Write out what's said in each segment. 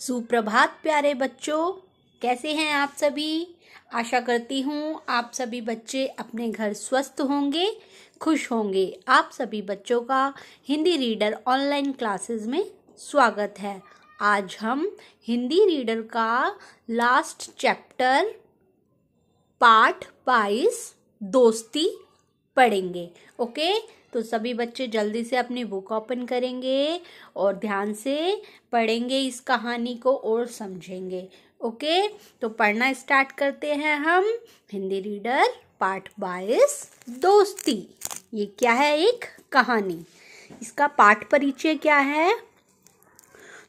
सुप्रभात प्यारे बच्चों, कैसे हैं आप सभी। आशा करती हूँ आप सभी बच्चे अपने घर स्वस्थ होंगे, खुश होंगे। आप सभी बच्चों का हिंदी रीडर ऑनलाइन क्लासेस में स्वागत है। आज हम हिंदी रीडर का लास्ट चैप्टर पाठ 22 दोस्ती पढ़ेंगे। ओके, तो सभी बच्चे जल्दी से अपनी बुक ओपन करेंगे और ध्यान से पढ़ेंगे इस कहानी को और समझेंगे। ओके, तो पढ़ना स्टार्ट करते हैं हम। हिंदी रीडर पाठ 22 दोस्ती। ये क्या है? एक कहानी। इसका पाठ परिचय क्या है?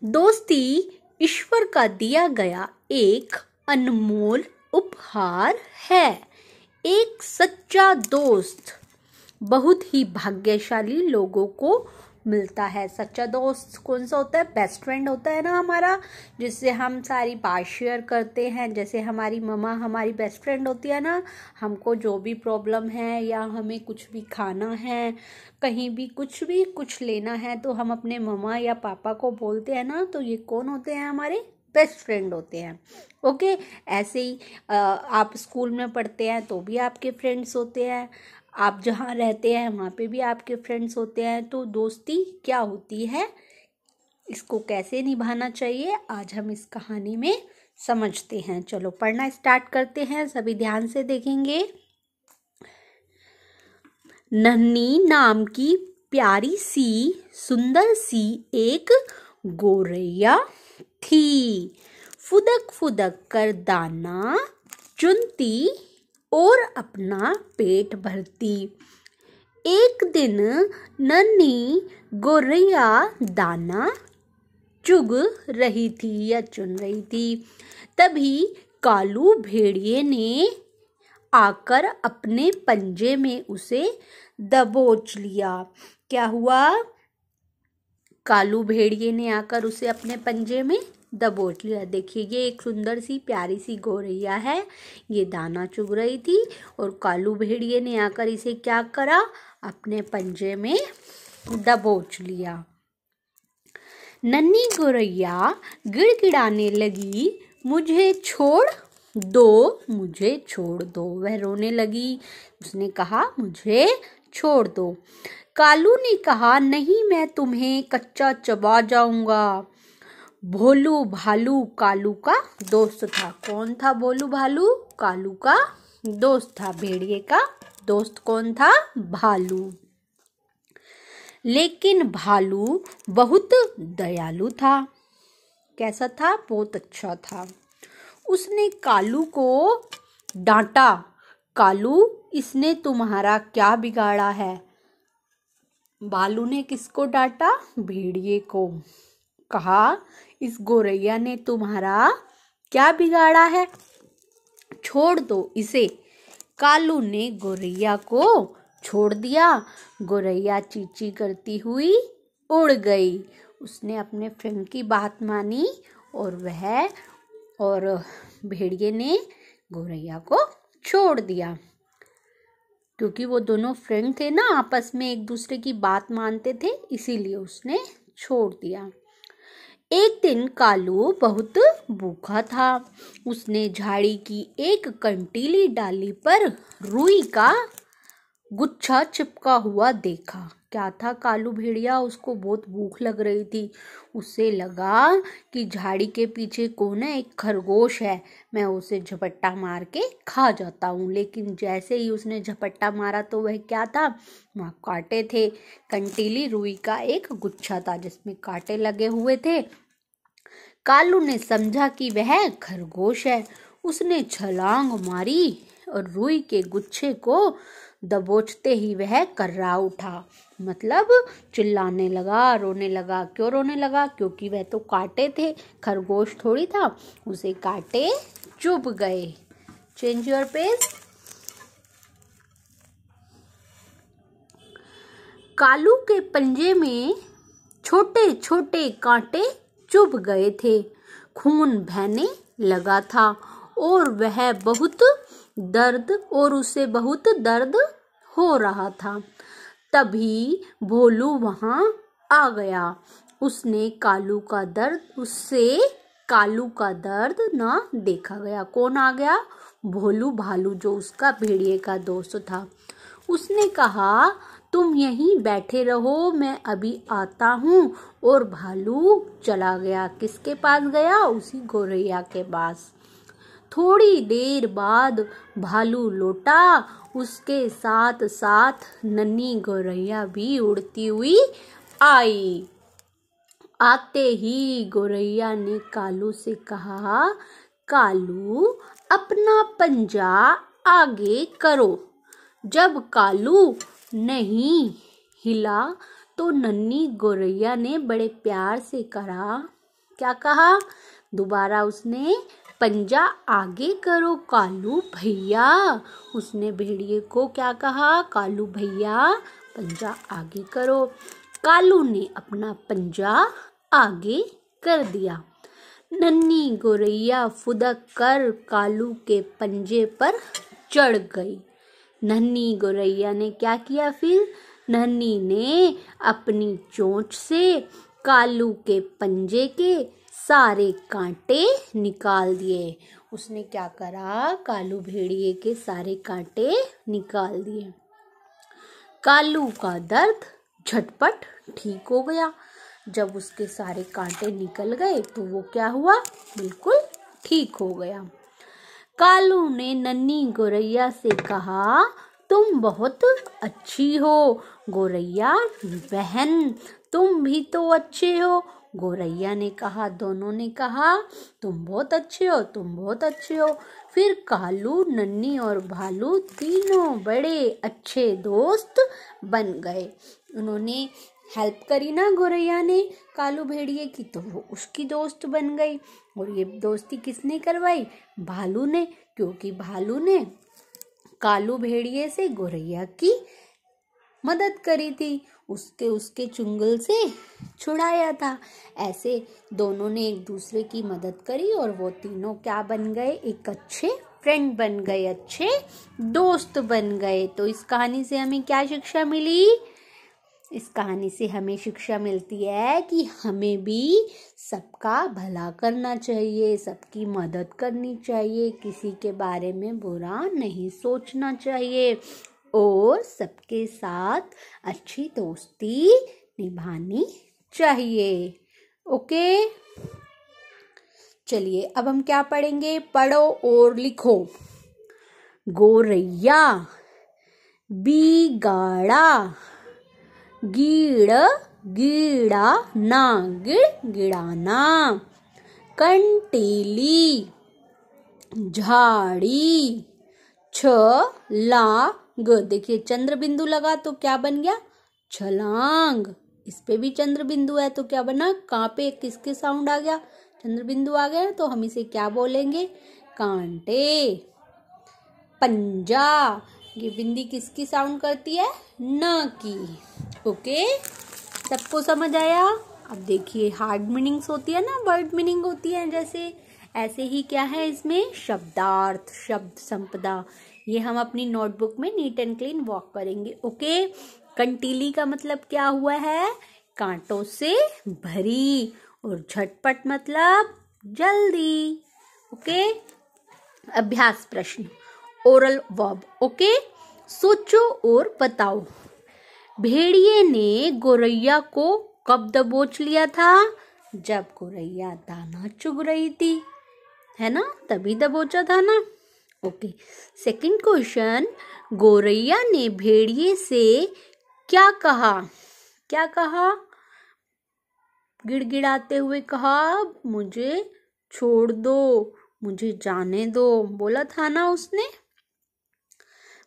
दोस्ती ईश्वर का दिया गया एक अनमोल उपहार है। एक सच्चा दोस्त बहुत ही भाग्यशाली लोगों को मिलता है। सच्चा दोस्त कौन सा होता है? बेस्ट फ्रेंड होता है ना हमारा, जिससे हम सारी बात शेयर करते हैं। जैसे हमारी मम्मा हमारी बेस्ट फ्रेंड होती है ना। हमको जो भी प्रॉब्लम है या हमें कुछ भी खाना है, कहीं भी कुछ लेना है, तो हम अपने मम्मा या पापा को बोलते हैं ना। तो ये कौन होते हैं? हमारे बेस्ट फ्रेंड होते हैं। ओके, ऐसे ही आप स्कूल में पढ़ते हैं तो भी आपके फ्रेंड्स होते हैं। आप जहाँ रहते हैं वहाँ पे भी आपके फ्रेंड्स होते हैं। तो दोस्ती क्या होती है, इसको कैसे निभाना चाहिए, आज हम इस कहानी में समझते हैं। चलो पढ़ना स्टार्ट करते हैं, सभी ध्यान से देखेंगे। नन्ही नाम की प्यारी सी सुंदर सी एक गोरैया थी। फुदक फुदक कर दाना चुनती और अपना पेट भरती। एक दिन नन्ही गोरैया दाना चुग रही थी या चुन रही थी। तभी कालू भेड़िए ने आकर अपने पंजे में उसे दबोच लिया। क्या हुआ? कालू भेड़िए ने आकर उसे अपने पंजे में दबोच लिया। देखिए, ये एक सुंदर सी प्यारी सी गोरैया है। ये दाना चुग रही थी और कालू भेड़िए ने आकर इसे क्या करा? अपने पंजे में दबोच लिया। नन्ही गोरैया गिड़गिड़ाने लगी, मुझे छोड़ दो, मुझे छोड़ दो। वह रोने लगी। उसने कहा, मुझे छोड़ दो। कालू ने कहा, नहीं, मैं तुम्हें कच्चा चबा जाऊंगा। भोलू भालू कालू का दोस्त था। कौन था भोलू भालू? कालू का दोस्त था। भेड़िए का दोस्त कौन था? भालू। लेकिन भालू बहुत दयालु था। कैसा था? बहुत अच्छा था। उसने कालू को डांटा, कालू, इसने तुम्हारा क्या बिगाड़ा है? भालू ने किसको डांटा? भेड़िए को। कहा, इस गोरैया ने तुम्हारा क्या बिगाड़ा है? छोड़ दो इसे। कालू ने गोरैया को छोड़ दिया। गोरैया चींची करती हुई उड़ गई। उसने अपने फ्रेंड की बात मानी और भेड़िए ने गोरैया को छोड़ दिया। क्योंकि वो दोनों फ्रेंड थे ना, आपस में एक दूसरे की बात मानते थे, इसीलिए उसने छोड़ दिया। एक दिन कालू बहुत भूखा था। उसने झाड़ी की एक कंटीली डाली पर रुई का गुच्छा चिपका हुआ देखा। क्या था? कालू भेड़िया, उसको बहुत भूख लग रही थी। उसे लगा कि झाड़ी के पीछे कोने एक खरगोश है, मैं उसे झपट्टा मार के खा जाता हूँ। लेकिन जैसे ही उसने झपट्टा मारा तो वह क्या था? वहाँ कांटे थे। कंटीली रुई का एक गुच्छा था जिसमें कांटे लगे हुए थे। कालू ने समझा कि वह खरगोश है। उसने छलांग मारी और रुई के गुच्छे को दबोचते ही वह कर्रा उठा। मतलब चिल्लाने लगा, रोने लगा। क्यों रोने लगा? क्योंकि वह तो कांटे थे, खरगोश थोड़ी था। उसे कांटे चुभ गए। Change your page. कालू के पंजे में छोटे छोटे कांटे चुभ गए थे। खून बहने लगा था और उसे बहुत दर्द हो रहा था। तभी भोलू वहां आ गया। उसने कालू का दर्द उससे कालू का दर्द ना देखा गया। कौन आ गया? भोलू भालू, जो उसका भेड़िए का दोस्त था। उसने कहा तुम यहीं बैठे रहो, मैं अभी आता हूँ। और भालू चला गया। किसके पास गया? उसी गौरैया के पास। थोड़ी देर बाद भालू लौटा, उसके साथ साथ नन्ही गौरैया भी उड़ती हुई आई। आते ही गौरैया ने कालू से कहा, कालू अपना पंजा आगे करो। जब कालू नहीं हिला तो नन्ही गौरैया ने बड़े प्यार से कहा, क्या कहा? दोबारा उसने, पंजा आगे करो कालू भैया। उसने भेड़िए को क्या कहा? कालू भैया पंजा आगे करो। कालू ने अपना पंजा आगे कर दिया। नन्ही गौरैया फुदक कर कालू के पंजे पर चढ़ गई। नन्ही गौरैया ने क्या किया फिर? नन्ही ने अपनी चोंच से कालू के पंजे के सारे कांटे निकाल दिए। उसने क्या करा? कालू भेड़िए के सारे कांटे निकाल दिए। कालू का दर्द झटपट ठीक हो गया। जब उसके सारे कांटे निकल गए तो वो क्या हुआ? बिल्कुल ठीक हो गया। कालू ने नन्ही गौरैया से कहा, तुम बहुत अच्छी हो। गौरैया बहन, तुम भी तो अच्छे हो। गौरैया ने कहा, दोनों ने कहा, तुम बहुत अच्छे हो, तुम बहुत अच्छे हो। फिर कालू, नन्ही और भालू तीनों बड़े अच्छे दोस्त बन गए। उन्होंने हेल्प करी ना गौरैया ने कालू भेड़िए की, तो वो उसकी दोस्त बन गई। और ये दोस्ती किसने करवाई? भालू ने, क्योंकि भालू ने कालू भेड़िए से गौरैया की मदद करी थी, उसके चुंगल से छुड़ाया था। ऐसे दोनों ने एक दूसरे की मदद करी और वो तीनों क्या बन गए? एक अच्छे फ्रेंड बन गए, अच्छे दोस्त बन गए। तो इस कहानी से हमें क्या शिक्षा मिली? इस कहानी से हमें शिक्षा मिलती है कि हमें भी सबका भला करना चाहिए, सबकी मदद करनी चाहिए, किसी के बारे में बुरा नहीं सोचना चाहिए और सबके साथ अच्छी दोस्ती निभानी चाहिए। ओके, चलिए अब हम क्या पढ़ेंगे? पढ़ो और लिखो। गौरैया बिगाड़ा गीड़ गीड़ा ना, गिड़ गिड़ाना। कंटीली झाड़ी छलांग। देखिए चंद्र बिंदु लगा तो क्या बन गया? छलांग। इस पे भी चंद्र बिंदु है तो क्या बना? कहाँ पे किसके साउंड आ गया? चंद्र बिंदु आ गया तो हम इसे क्या बोलेंगे? कांटे। पंजा, ये बिंदी किसकी साउंड करती है? न की। ओके, सबको समझ आया? अब देखिए हार्ड मीनिंग्स होती है ना, वर्ड मीनिंग होती है जैसे, ऐसे ही क्या है इसमें? शब्दार्थ, शब्द संपदा। ये हम अपनी नोटबुक में नीट एंड क्लीन वॉक करेंगे। ओके, कंटीली का मतलब क्या हुआ है? कांटों से भरी। और झटपट मतलब जल्दी। ओके, अभ्यास प्रश्न, ओरल वर्ब। ओके, सोचो और बताओ। भेड़िए ने गौरैया को कब दबोच लिया था? जब गौरैया दाना चुग रही थी, है ना, तभी दबोचा था ना। ओके, सेकंड क्वेश्चन, गौरैया ने भेड़िए से क्या कहा? क्या कहा? गिड़गिड़ाते हुए कहा, मुझे छोड़ दो, मुझे जाने दो, बोला था ना उसने।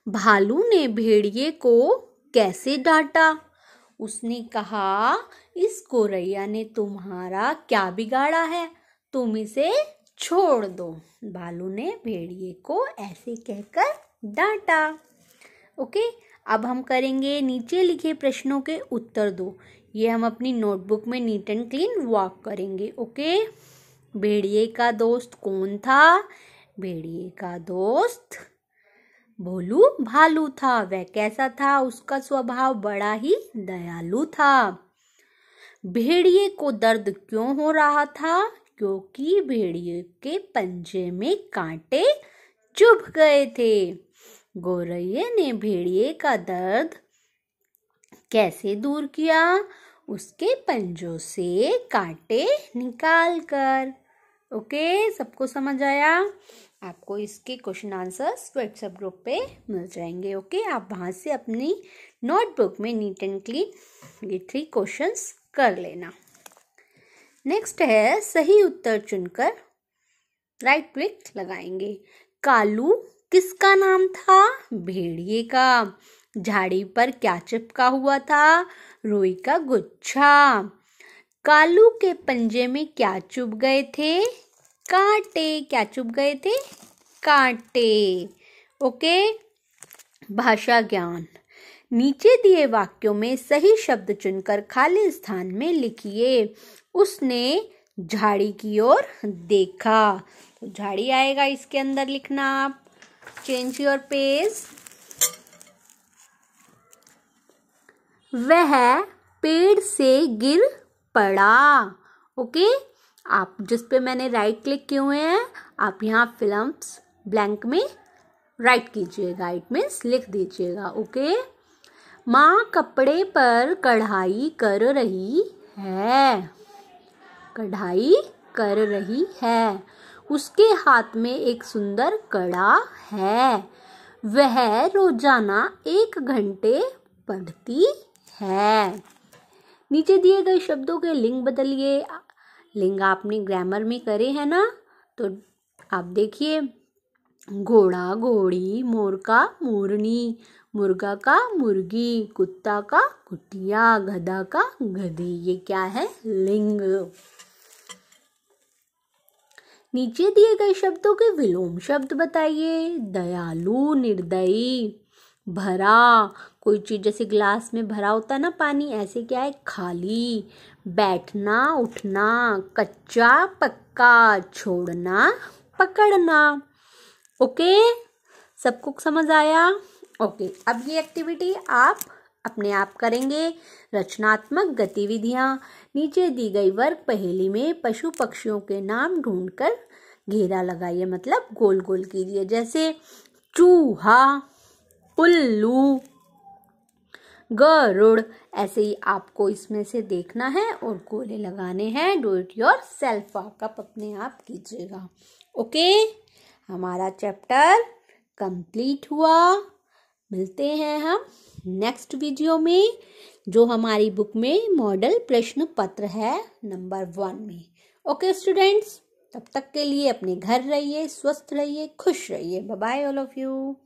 भालू ने भेड़िए को कैसे डांटा? उसने कहा, इस गौरैया ने तुम्हारा क्या बिगाड़ा है, तुम इसे छोड़ दो। भालू ने भेड़िए को ऐसे कहकर डांटा। ओके, अब हम करेंगे नीचे लिखे प्रश्नों के उत्तर दो। ये हम अपनी नोटबुक में नीट एंड क्लीन वॉक करेंगे। ओके, भेड़िए का दोस्त कौन था? भेड़िए का दोस्त भोलू भालू था। वह कैसा था? उसका स्वभाव बड़ा ही दयालु था। भेड़िए को दर्द क्यों हो रहा था? क्योंकि भेड़िए के पंजे में कांटे चुभ गए थे। गौरैया ने भेड़िए का दर्द कैसे दूर किया? उसके पंजों से कांटे निकाल कर। ओके, सबको समझ आया? आपको इसके क्वेश्चन आंसर्स व्हाट्सएप ग्रुप पे मिल जाएंगे। ओके, आप वहां से अपनी नोटबुक में नीट एंड क्लीन ये 3 क्वेश्चंस कर लेना। नेक्स्ट है सही उत्तर चुनकर राइट क्लिक लगाएंगे। कालू किसका नाम था? भेड़िए का। झाड़ी पर क्या चिपका हुआ था? रुई का गुच्छा। कालू के पंजे में क्या चुभ गए थे? कांटे। क्या चुभ गए थे? कांटे। ओके, भाषा ज्ञान। नीचे दिए वाक्यों में सही शब्द चुनकर खाली स्थान में लिखिए। उसने झाड़ी की ओर देखा। तो झाड़ी आएगा इसके अंदर लिखना आप। Change your page. वह पेड़ से गिर पड़ा। ओके, आप जिस पे मैंने राइट क्लिक किए हुए हैं आप यहाँ फिल्म्स ब्लैंक में राइट कीजिएगा। इट मीन्स लिख दीजिएगा। ओके, माँ कपड़े पर कढ़ाई कर रही है। कढ़ाई कर रही है। उसके हाथ में एक सुंदर कड़ा है। वह रोजाना 1 घंटे पढ़ती है। नीचे दिए गए शब्दों के लिंग बदलिए। लिंग आपने ग्रामर में करे हैं ना, तो आप देखिए। घोड़ा घोड़ी, मोर का मोरनी, मुर्गा का मुर्गी, कुत्ता का कुतिया, गधा का गधी। ये क्या है? लिंग। नीचे दिए गए शब्दों के विलोम शब्द बताइए। दयालु, निर्दयी, भरा, कोई चीज जैसे ग्लास में भरा होता है ना पानी, ऐसे क्या है? खाली। बैठना, उठना, कच्चा, पक्का, छोड़ना, पकड़ना। ओके, सबको समझ आया? ओके, अब ये एक्टिविटी आप अपने आप करेंगे। रचनात्मक गतिविधियां। नीचे दी गई वर्ग पहेली में पशु पक्षियों के नाम ढूंढकर घेरा लगाइए, मतलब गोल गोल कीजिए। जैसे चूहा, उल्लू, गरुड़। ऐसे ही आपको इसमें से देखना है और गोले लगाने हैं। Do it your self. आप अपने आप कीजिएगा। ओके, हमारा चैप्टर कंप्लीट हुआ। मिलते हैं हम नेक्स्ट वीडियो में, जो हमारी बुक में मॉडल प्रश्न पत्र है नंबर 1 में। ओके स्टूडेंट्स, तब तक के लिए अपने घर रहिए, स्वस्थ रहिए, खुश रहिए। Bye bye all of you.